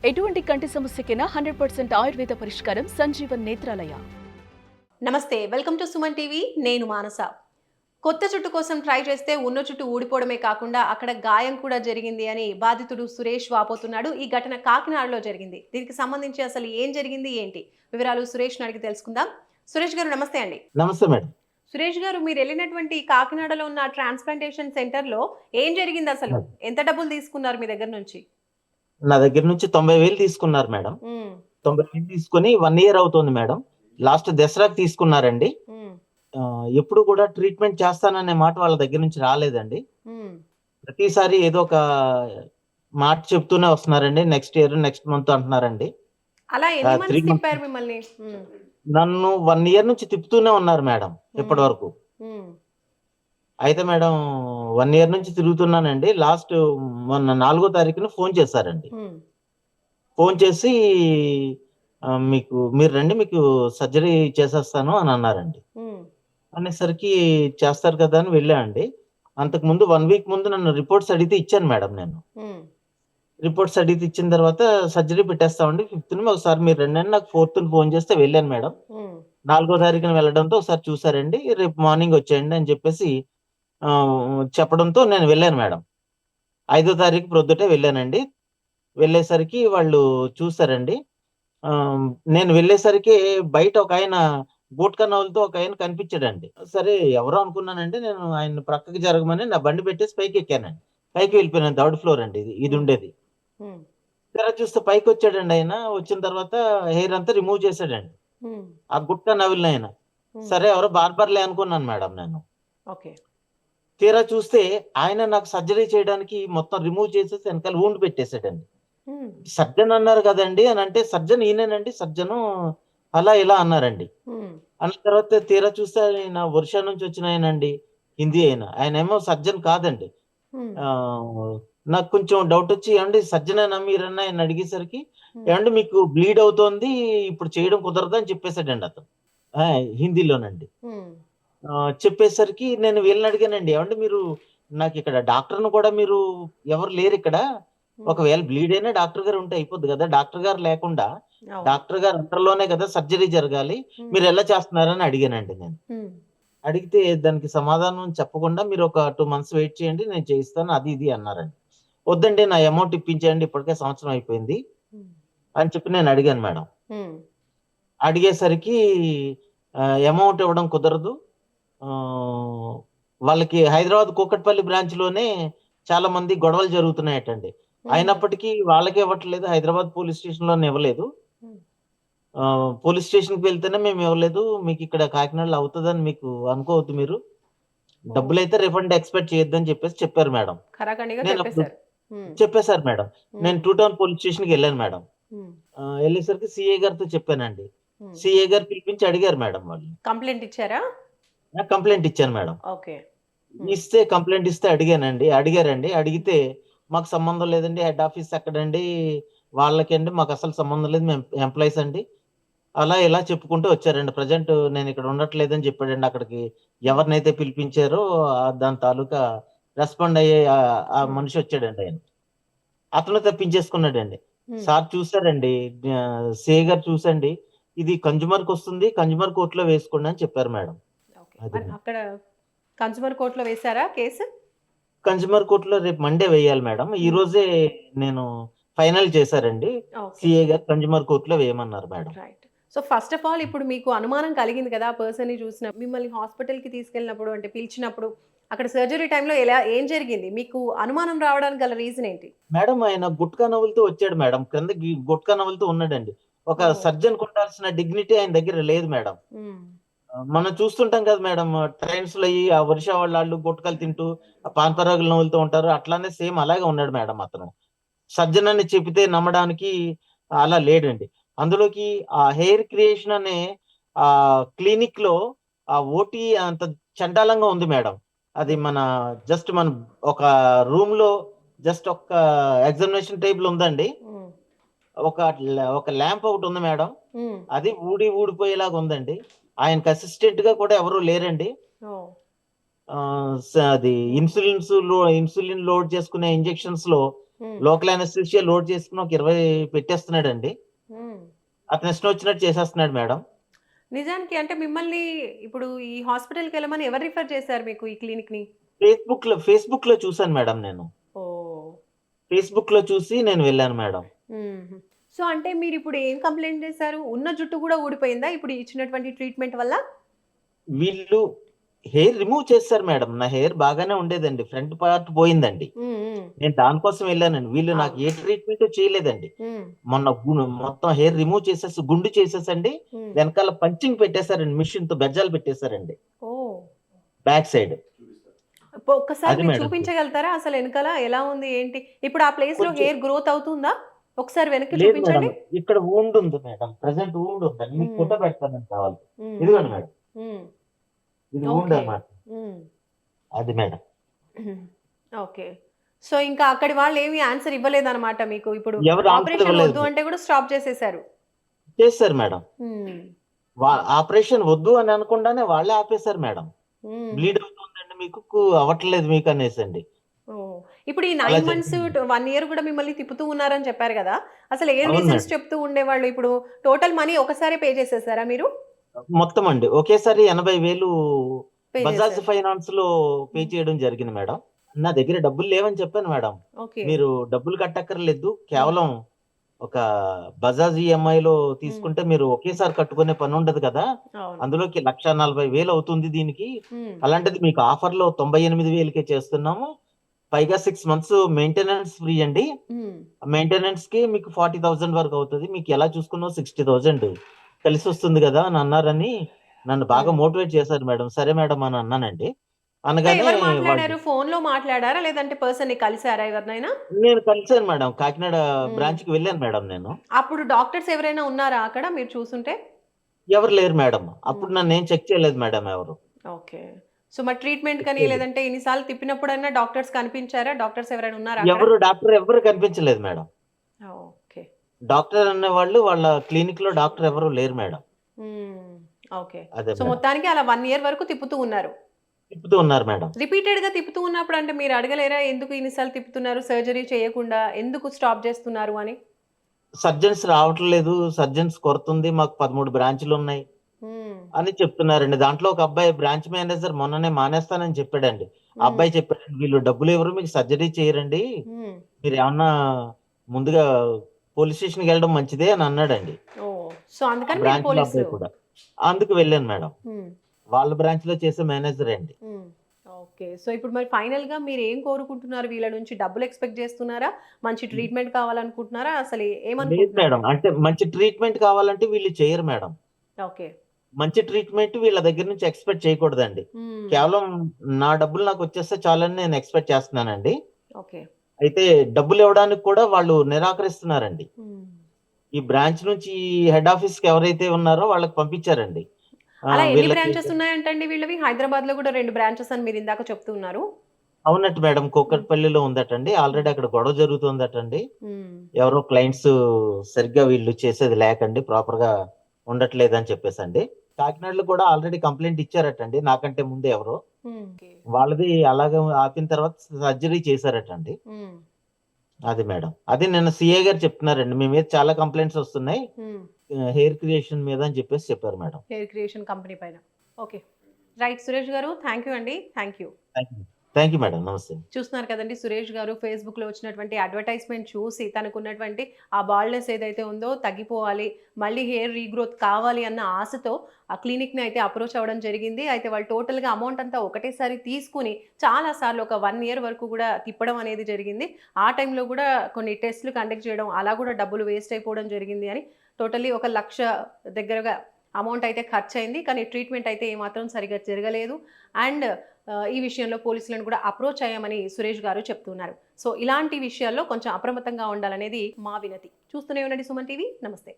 ఎటువంటి కంటి సమస్యకైనా 100% ఆయుర్వేద పరిష్కారం సంజీవన్ నేత్రాలయ. నమస్తే, వెల్కమ్ టు సుమన్ టీవీ. నేను మానస. కొత్త జుట్టు కోసం ట్రై చేస్తే ఉన్న జుట్టు ఊడిపోవడమే కాకుండా అక్కడ గాయం కూడా జరిగింది అని బాధితుడు సురేష్ వాపోతున్నాడు. ఈ ఘటన కాకినాడలో జరిగింది. దీనికి సంబంధించి అసలు ఏం జరిగింది ఏంటి వివరాలు సురేష్ అడిగి తెలుసుకుందాం. సురేష్ గారు నమస్తే అండి. నమస్తే మేడం. సురేష్ గారు, మీరు వెళ్ళినటువంటి కాకినాడలో ఉన్న ట్రాన్స్ప్లాంటేషన్ సెంటర్ లో ఏం జరిగింది అసలు? ఎంత డబ్బులు తీసుకున్నారు మీ దగ్గర నుంచి? నా దగ్గర నుంచి 90,000 తీసుకున్నారు మేడం. 90,000 తీసుకుని 1 year అవుతుంది మేడం. లాస్ట్ దసరాకి తీసుకున్నారండి. ఎప్పుడు కూడా ట్రీట్మెంట్ చేస్తాననే మాట వాళ్ళ దగ్గర నుంచి రాలేదండి. ప్రతిసారి ఏదో ఒక మాట చెప్తూనే వస్తున్నారండి. నెక్స్ట్ ఇయర్, నెక్స్ట్ మంత్ అంటున్నారండి. అలా ఎన్ని మంత్స్ తిప్పారు మిమ్మల్ని? నన్ను 1 year నుంచి తిప్పుతూనే ఉన్నారు మేడం ఇప్పటి వరకు. అయితే మేడం 1 year నుంచి తిరుగుతున్నానండి. లాస్ట్ మొన్న 4వ తారీఖున ఫోన్ చేశారండి. ఫోన్ చేసి మీరు రండి, మీకు సర్జరీ చేసేస్తాను అని అన్నారండి. అనేసరికి చేస్తారు కదా అని వెళ్ళానండి. అంతకు ముందు 1 week ముందు నన్ను రిపోర్ట్స్ అడిగితే ఇచ్చాను మేడం. నేను రిపోర్ట్స్ అడిగితే ఇచ్చిన తర్వాత సర్జరీ పెట్టేస్తామండి 5th ఒకసారి మీరు రండి అని నాకు 4th ఫోన్ చేస్తే వెళ్ళాను మేడం. 4వ తారీఖున వెళ్ళడంతో ఒకసారి చూసారండి. రేపు మార్నింగ్ వచ్చేయండి అని చెప్పేసి చెప్పడంతో నేను వెళ్ళాను మేడం. 5వ తారీఖు ప్రొద్దుటే వెళ్ళానండి. వెళ్ళేసరికి వాళ్ళు చూసారండి. నేను వెళ్ళేసరికి బయట ఒక ఆయన గుట్కా నవ్వులతో ఒక ఆయన కనిపించాడండి. సరే ఎవరో అనుకున్నానండి. నేను ఆయన ప్రక్కకి జరగమని నా బండి పెట్టేసి పైకి ఎక్కానండి. పైకి వెళ్ళిపోయాను. 3rd floor అండి ఇది ఉండేది. తర్వాత చూస్తే పైకి వచ్చాడండి ఆయన. వచ్చిన తర్వాత హెయిర్ అంతా రిమూవ్ చేశాడండి ఆ గుట్కా నవ్వులని ఆయన. సరే ఎవరో బార్బర్లే అనుకున్నాను మేడం నేను. తీరా చూస్తే ఆయన నాకు సర్జరీ చేయడానికి మొత్తం రిమూవ్ చేసేసి వెనకాల వూండ్ పెట్టేశాడండి. సర్జన్ అన్నారు కదండి అని అంటే, సర్జన్ ఈయనేనండి, సర్జను అలా ఇలా అన్నారండి. అన్న తర్వాత తీరా చూస్తే ఆయన ఒరిషా నుంచి వచ్చిన ఆయనండి, హిందీ అయినా. ఆయన ఏమో సర్జన్ కాదండి. నాకు కొంచెం డౌట్ వచ్చి, ఏమండి సర్జనేనా మీరన్నా ఆయన అడిగేసరికి, ఏమండి మీకు బ్లీడ్ అవుతోంది, ఇప్పుడు చేయడం కుదరదు అని చెప్పేశాడండి అతను హిందీలోనండి. చెప్పేసరికి నేను వీళ్ళని అడిగానండి, ఏమంటే మీరు నాకు ఇక్కడ డాక్టర్ను కూడా మీరు ఎవరు లేరు ఇక్కడ, ఒకవేళ బ్లీడ్ అయినా డాక్టర్ గారు ఉంటే అయిపోద్ది కదా, డాక్టర్ గారు లేకుండా డాక్టర్ గారు అంతలోనే కదా సర్జరీ జరగాలి, మీరు ఎలా చేస్తున్నారని అడిగానండి నేను. అడిగితే దానికి సమాధానం చెప్పకుండా మీరు ఒక 2 months వెయిట్ చేయండి, నేను చేయిస్తాను అది ఇది అన్నారండి. వద్దండి నా అమౌంట్ ఇప్పించేయండి, ఇప్పటికే సంవత్సరం అయిపోయింది అని చెప్పి నేను అడిగాను మేడం. అడిగేసరికి అమౌంట్ ఇవ్వడం కుదరదు, వాళ్ళకి హైదరాబాద్ కూకట్పల్లి బ్రాంచ్ లోనే చాలా మంది గొడవలు జరుగుతున్నాయటండి. అయినప్పటికీ వాళ్ళకే ఇవ్వట్లేదు, హైదరాబాద్ పోలీస్ స్టేషన్ లోనే ఇవ్వలేదు. పోలీస్ స్టేషన్ కి వెళ్తేనే మేము ఇవ్వలేదు, మీకు ఇక్కడ కాకినాడలో అవుతుందని మీకు అనుకోవద్దు, మీరు డబ్బులైతే రిఫండ్ ఎక్స్పెక్ట్ చేయొద్దని చెప్పేసి చెప్పారు మేడం. చెప్పేశారు మేడం. నేను 2 Town పోలీస్ స్టేషన్ కి వెళ్ళాను మేడం. వెళ్ళేసరికి సిఏ గారితో చెప్పానండి. సిఏ గారు పిలిపించి అడిగారు మేడం. వాళ్ళు కంప్లైంట్ ఇచ్చారా? కంప్లైంట్ ఇచ్చాను మేడం. కంప్లైంట్ ఇస్తే అడిగారండి. అడిగితే మాకు సంబంధం లేదండి, హెడ్ ఆఫీస్ ఎక్కడండి, వాళ్ళకండి మాకు అసలు సంబంధం లేదు, మేము ఎంప్లాయీస్ అండి, అలా ఇలా చెప్పుకుంటూ వచ్చారండి. ప్రజెంట్ నేను ఇక్కడ ఉండట్లేదని చెప్పాడండి. అక్కడికి ఎవరినైతే పిలిపించారో దాని తాలూకా రెస్పాండ్ అయ్యే ఆ మనిషి వచ్చాడండి. ఆయన అతను తప్పించేసుకున్నాడండి. సార్ చూసారండి, సే గారు చూసండి, ఇది కన్జ్యూమర్ కి వస్తుంది, కన్జ్యూమర్ కోర్టులో వేసుకోండి అని చెప్పారు మేడం. అక్కడ కన్జ్యూమర్ కోర్టులో వేశారా కేసు? కన్జ్యూమర్ కోర్టులో రేపు మండే వేయాలి మేడం. ఈ రోజే నేను ఫైనల్ చేశారండి. సిఏ గారు కన్జ్యూమర్ కోర్టులో వేయమన్నారు madam. So first of all ఇప్పుడు మీకు అనుమానం కలిగింది కదా పర్సన్ ని చూసిన, మిమ్మల్ని హాస్పిటల్ కి తీసుకెళ్ళినప్పుడు అంటే పిలిచినప్పుడు అక్కడ సర్జరీ టైంలో ఏం జరిగింది? మీకు అనుమానం రావడానికి గల రీజన్ ఏంటి? మేడం ఆయన గుట్కా నవ్వులతో వచ్చాడు మేడం. క్రింద గుట్కా నవ్వులతో ఉన్నాడండి. ఒక సర్జన్ ఉండాల్సిన డిగ్నిటీ ఆయన దగ్గర లేదు మేడం. మనం చూస్తుంటాం కదా మేడం, ట్రైన్స్ లో ఆ ఒరిషా వాళ్ళు గుట్కలు తింటూ పాన్పరాగులు నవ్వులుతూ ఉంటారు. అట్లానే సేమ్ అలాగే ఉన్నాడు మేడం. అతను సర్జన్ అని చెబితే నమ్మడానికి అలా లేడండి. అందులోకి ఆ హెయిర్ క్రియేషన్ అనే ఆ క్లినిక్ లో ఆ ఓటీ అంత చండాలంగా ఉంది మేడం. అది మన ఒక రూమ్ లో జస్ట్ ఒక ఎగ్జామినేషన్ టేబుల్ ఉందండి, ఒక ల్యాంప్ ఒకటి ఉంది మేడం, అది ఊడిపోయేలాగా ఉందండి. ఆయనకి అసిస్టెంట్ గా కూడా ఎవరు లేరండి. అది ఇన్సులిన్ లోడ్ చేసుకునే ఇంజెక్షన్స్ లో లోకల్ అనస్థీషియా లోడ్ చేసుకుని ఒక 20 పెట్టేస్తున్నాడండి. అతను ఇష్టం వచ్చినట్టు చేసేస్తున్నాడు మేడం. నిజానికి అంటే మిమ్మల్ని ఇప్పుడు ఈ హాస్పిటల్‌కి వెళ్ళమని ఎవరు రిఫర్ చేశారు మీకు ఈ క్లినిక్‌ని? ఫేస్‌బుక్ లో చూసాను మేడం నేను. ఓహ్! ఫేస్‌బుక్ లో చూసి నేను వెళ్ళాను మేడం. హుహు. సో, అంటే మీరిప్పుడు ఏం కంప్లెయింట్ చేశారు? ఉన్న జుట్టు గూడా ఊడిపోయిందా ఇప్పుడు ఇచ్చినటువంటి ట్రీట్‌మెంట్ వల్ల? వీళ్ళు హెయిర్ రిమూవ్ చేస్తారు మేడం. నా హెయిర్ బాగానే ఉండేదండి. ఫ్రంట్ పార్ట్ పోయిందండి. హ్మ్. నేను దానికోసం వెళ్ళానండి. వీళ్ళు నాకు అవును. ఏ ట్రీట్మెంట్ చేయలేదండి. హ్మ్. మొన్న మొత్తం హెయిర్ రిమూవ్ చేసేసి గుండు చేసేసండి. హ్మ్. వెనకాల పంచింగ్ పెట్టేశారండి. మిషన్ తో బెజ్జాలు పెట్టేశారండి. ఓహ్! Back side. ఒక్కసారి అది మీరు మేడం. చూపించగలుగుతారా? అసలు ఎనకాల ఎలా ఉంది? ఏంటి? ఇప్పుడు ఆ ప్లేస్‌లో కొంచెం హెయిర్ గ్రోత్ అవుతుందా? ఒకసారి వెనక్కి లేదు మేడం. చూపించండి. ఇక్కడ వూండ్ ఉంది మేడం. ప్రెజెంట్ వూండ్ ఉందండి. మీకు హ్మ్. ఫోటో పెడతానండి కావాలి. హ్మ్. హ్మ్. ఇదిగోండి మేడం. హ్మ్. ఇది వూండ్ ఓకే. అన్నమాట. హ్మ్. అది మేడం. ఓకే. సో, ఇంకా అక్కడి వాళ్ళేమి ఆన్సర్ ఇవ్వలేదనమాట మీకు. ఇప్పుడు ఎవరు ఆన్సర్ ఆపరేషన్ ఇవ్వలేదు. వద్దు అంటే గూడా స్టాప్ చేసేసారు. చేశారు మేడం. హ్మ్. ఆపరేషన్ వద్దు అని అనకుండానే వాళ్ళే ఆపేశారు మేడం. హుహు. బ్లీడ్ అవుతుందండి మీకు, అవ్వట్లేదు మీకు అనేసండి. ఓహ్! ఇప్పుడు ఈ అలా 9 మంత్స్ జరిగింది. 1 ఇయర్ గూడా మిమ్మల్ని తిప్పుతూ ఉన్నారని చెప్పారు గదా! అసలు ఏం అవును రీజన్స్ మేడం. చెప్తూ ఉండేవాళ్ళు? ఇప్పుడు టోటల్ మనీ ఒకసారే పే చేసేసారా మీరు? మొత్తం అండి. ఒకేసారి 80,000 పే బజాజ్ చేసారు. ఫైనాన్స్‌లో పే హ్మ్. చేయడం జరిగింది మేడం. నా దగ్గర డబ్బులు లేవని చెప్పాను మేడం. ఓకే. మీరు డబ్బులు కట్టక్కర్లేదు. హ్మ్. కేవలం ఒక బజాజ్ ఈఎంఐలో హ్మ్. తీసుకుంటే మీరు ఒకేసారి కట్టుకునే పనుండదు కదా! అవును. అందులోకి 1,40,000 అవుతుంది దీనికి. హ్మ్. అలాంటిది మీకు ఆఫర్‌లో 98,000కే చేస్తున్నాము. పైగా 6 మంత్స్ మెయింటెనెన్స్ ఫ్రీ అండి. హ్మ్. మెయింటెనెన్స్‌కి మీకు 40,000 వరకు అవుతది. మీకు ఎలా చూసుకున్నా 60,000 కలిసొస్తుంది గదా! అని అన్నారని నన్ను బాగా హ్మ్. మోటివేట్ చేశారు మేడం. సరే మేడం అని అన్నానండి. సో, అనగానే ఎవరు వాళ్ళు మాట్లాడారు? ఫోన్‌లో మాట్లాడారా? లేదంటే పర్సన్‌ని కలిసారా ఎవరినైనా? నేను కలిసాను మేడం. కాకినాడ హ్మ్. బ్రాంచ్‌కి వెళ్ళాను మేడం నేను. అప్పుడు డాక్టర్స్ ఎవరైనా ఉన్నారా అక్కడ మీరు చూసుంటే? ఎవరు లేరు మేడం. అప్పుడు హ్మ్. నన్నేం చెక్ చేయలేదు మేడం ఎవరు. ఓకే. సో, మరి ట్రీట్‌మెంట్ చెక్ కని చేయలేదు. లేదంటే ఇన్ని సార్లు తిప్పినప్పుడన్నా డాక్టర్స్ కనిపించారా? డాక్టర్స్ ఎవరైనా ఉన్నారా అక్కడ? డాక్టర్ ఎవ్వరు కనిపించలేదు మేడం. ఓకే. డాక్టర్ అనేవాళ్ళు వాళ్ళ క్లినిక్‌లో డాక్టర్ ఎవరు లేరు మేడం. హ్మ్. ఓకే. అదే సో, మేడం. మొత్తానికి అలా 1 ఇయర్ వరకు తిప్పుతూ ఉన్నారు. తిప్పుతూ ఉన్నారు మేడం. రిపీటెడ్‌గా తిప్పుతూ ఉన్నప్పుడు అంటే మీరు అడగలేరా? ఎందుకు ఇన్ని సార్లు తిప్పుతున్నారు? సర్జరీ చేయకుండా ఎందుకు స్టాప్ చేస్తున్నారు అని? సర్జన్స్ రావట్లేదు. సర్జన్స్ కొరతుంది. మాకు 13 బ్రాంచులున్నాయి హ్మ్. అని చెప్తున్నారండి. దాంట్లో ఒక అబ్బాయి బ్రాంచ్ మేనేజర్ మొన్ననే మానేస్తానని చెప్పాడండి. ఆ హ్మ్. అబ్బాయి చెప్పాడండి, "వీళ్ళు డబ్బులివ్వరు. మీకు సర్జరీ చేయరండి. హ్మ్. మీరేమన్నా ముందుగా పోలీస్ స్టేషన్‌కెళ్ళడం మంచిదే" అని అన్నాడండి. ఓహ్! సో, ఆ అందుకని మీరు బ్రాంచ్‌లో పోలీసు అబ్బాయి కూడా. అందుకు వెళ్ళాను మేడం. హ్మ్. వాళ్ళ బ్రాంచ్‌లో చేసే మేనేజరే అండి. హ్మ్. ఓకే. సో, ఇప్పుడు మరి ఫైనల్‌గా మీరేం కోరుకుంటున్నారు వీళ్ళ నుంచి? డబ్బులు ఎక్స్‌పెక్ట్ చేస్తున్నారా? మంచి ట్రీట్‌మెంట్ కావాలనుకుంటున్నారా? అసలు లేదు ఏమనుకుంటున్నారు? మేడం. అంటే మంచి ట్రీట్మెంట్ కావాలంటే వీళ్ళు చెయ్యరు మేడం. ఓకే. మంచి ట్రీట్మెంట్ వీళ్ళ దగ్గర నుంచి ఎక్స్‌పెక్ట్ చేయకూడదండి. హ్మ్. కేవలం నా డబ్బులు నాకొచ్చేస్తే చాలని నేను ఎక్స్‌పెక్ట్ చేస్తున్నానండి. ఓకే. అయితే డబ్బులివ్వడానికి కూడా వాళ్ళు నిరాకరిస్తున్నారండి. హ్మ్. ఈ బ్రాంచ్ నుంచి హెడ్ ఆఫీస్‌కి ఎవరైతే ఉన్నారో వాళ్ళకి పంపించారండి. అలా ఎన్ని వీళ్ళకి బ్రాంచెస్ ఉన్నాయంటండి వీళ్ళవి? హైదరాబాద్‌లో గూడా 2 బ్రాంచెస్ అని మీరిందాక చెప్తూ ఉన్నారు. అవునట మేడం. హ్మ్. కూకట్పల్లిలో ఉందటండి. హ్మ్. ఆల్రెడీ అక్కడ గొడవ జరుగుతుందటండి. హ్మ్. ఎవరో క్లయింట్స్ సరిగ్గా వీళ్ళు చేసేది లేకండి. ప్రాపర్‌గా ఉండట్లేదని చెప్పేసండి. కాకినాడలో కూడా ఆల్రెడీ కంప్లెయింట్ ఇచ్చారటండి. నాకంటే ముందు ఎవరో. హ్మ్. ఓకే. వాళ్ళది అలాగే ఆపిన తర్వాత సర్జరీ చేశారటండి. హ్మ్. అది మేడం. అది నిన్న సీఏ గారు చెప్తున్నారండి. మీ మీద చాలా కంప్లెయింట్స్ వస్తున్నాయి. హ్మ్. హెయిర్ క్రియేషన్ మీద అని చెప్పేసి చెప్పారు మేడం. హెయిర్ క్రియేషన్ కంపెనీ పైన. ఓకే. రైట్ సురేష్ గారు. థాంక్ యూ అండి. Thank you. Thank you. Thank you madam. నమస్తే. చూస్తున్నారు కదండీ! సురేష్ గారు ఫేస్‌బుక్‌లో వచ్చినటువంటి అడ్వర్టైజ్‌మెంట్ చూసి తనకున్నటువంటి ఆ బాల్డ్‌నెస్ ఏదైతే ఉందో తగ్గిపోవాలి. మళ్ళీ హెయిర్ రీగ్రోత్ కావాలి అన్న ఆశతో ఆ క్లినిక్‌ని అయితే అప్రోచ్ అవ్వడం జరిగింది. అయితే వాళ్ళు టోటల్‌గా అమౌంట్ అంతా ఒకటేసారి తీసుకొని చాలా సార్లు ఒక 1 ఇయర్ వరకు కూడా తిప్పడం అనేది జరిగింది. ఆ టైంలో కూడా కొన్ని టెస్ట్‌లు కండక్ట్ చేయడం అలా కూడా డబ్బులు వేస్ట్ అయిపోవడం జరిగింది అని టోటల్లీ 1,00,000 దగ్గరగా అమౌంట్ అయితే ఖర్చయింది. కానీ ట్రీట్మెంట్ అయితే ఏమాత్రం సరిగ్గా జరగలేదు. అండ్ ఈ విషయంలో పోలీసులను కూడా అప్రోచ్ అయ్యామని సురేష్ గారు చెప్తున్నారు. సో, ఇలాంటి విషయాల్లో కొంచెం అప్రమత్తంగా ఉండాలనేది మా వినతి. చూస్తూనే ఉండండి సుమన్ టీవీ. నమస్తే.